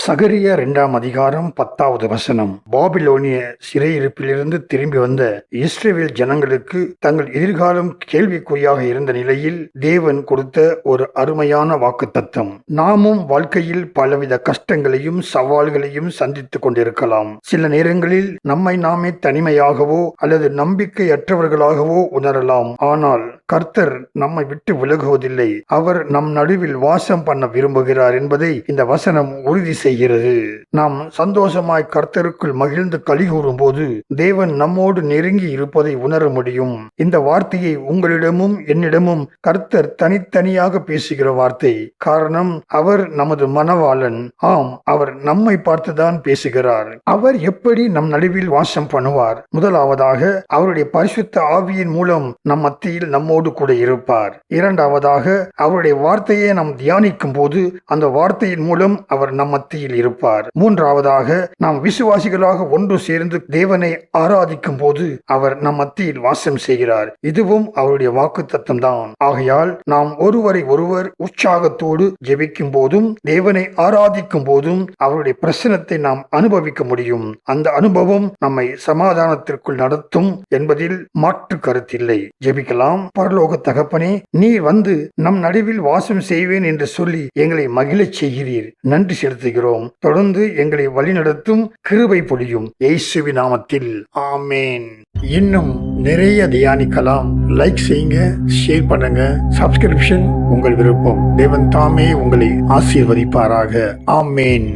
சகரியா 2ஆம் அதிகாரம் 10வது வசனம். பாபிலோனிய சிறையிருப்பிலிருந்து திரும்பி வந்த இஸ்ரவேல் ஜனங்களுக்கு தங்கள் எதிர்காலம் கேள்விக்குறியாக இருந்த நிலையில் தேவன் கொடுத்த ஒரு அருமையான வாக்குத்தத்தம். நாமும் வாழ்க்கையில் பலவித கஷ்டங்களையும் சவால்களையும் சந்தித்துக் கொண்டிருக்கலாம். சில நேரங்களில் நம்மை நாமே தனிமையாகவோ அல்லது நம்பிக்கையற்றவர்களாகவோ உணரலாம். ஆனால் கர்த்தர் நம்மை விட்டு விலகுவதில்லை. அவர் நம் நடுவில் வாசம் பண்ண விரும்புகிறார் என்பதை இந்த வசனம் உறுதி செய்கிறது. நாம் சந்தோஷமாய் கர்த்தருக்குள் மகிழ்ந்து கலிகூறும் போது தேவன் நம்மோடு நெருங்கி இருப்பதை உணர முடியும். இந்த வார்த்தையை உங்களிடமும் என்னிடமும் கர்த்தர் தனித்தனியாக பேசுகிற வார்த்தை. காரணம், அவர் நமது மனவாளன். ஆம், அவர் நம்மை பார்த்துதான் பேசுகிறார். அவர் எப்படி நம் நடுவில் வாசம் பண்ணுவார்? முதலாவதாக, அவருடைய பரிசுத்த ஆவியின் மூலம் நம் மத்தியில் நம்மோடு கூட இருப்பார். இரண்டாவதாக, அவருடைய வார்த்தையை நாம் தியானிக்கும் போது அந்த வார்த்தையின் மூலம் அவர் நம் மத்தியில் இருப்பார். மூன்றாவதாக, நாம் விசுவாசிகளாக ஒன்று சேர்ந்து தேவனை ஆராதிக்கும் போது அவர் நம் மத்தியில் வாசம் செய்கிறார். இதுவும் அவருடைய வாக்குத்தத்தம் தான். ஆகையால் நாம் ஒருவரை ஒருவர் உற்சாகத்தோடு ஜெபிக்கும் போதும் தேவனை ஆராதிக்கும் போதும் அவருடைய பிரசனத்தை நாம் அனுபவிக்க முடியும். அந்த அனுபவம் நம்மை சமாதானத்திற்குள் நடத்தும் என்பதில் மாற்று கருத்தில்லை. ஜெபிக்கலாம். பரலோக தகப்பனே, நீர் வந்து நம் நடுவில் வாசம் செய்வேன் என்று சொல்லி எங்களை மகிழச் செய்கிறீர். நன்றி செலுத்துகிறோம். தொடர்ந்து எங்களை வழிநடத்தும் கிருபை பொழியும். இயேசுவின் நாமத்தில் ஆமேன். இன்னும் நிறைய தியானிக்கலாம். லைக் செய்யுங்க, ஷேர் பண்ணுங்க, சப்ஸ்கிரிப்ஷன் உங்கள் விருப்பம். தேவன் தாமே உங்களை ஆசீர்வதிப்பாராக. ஆமேன்.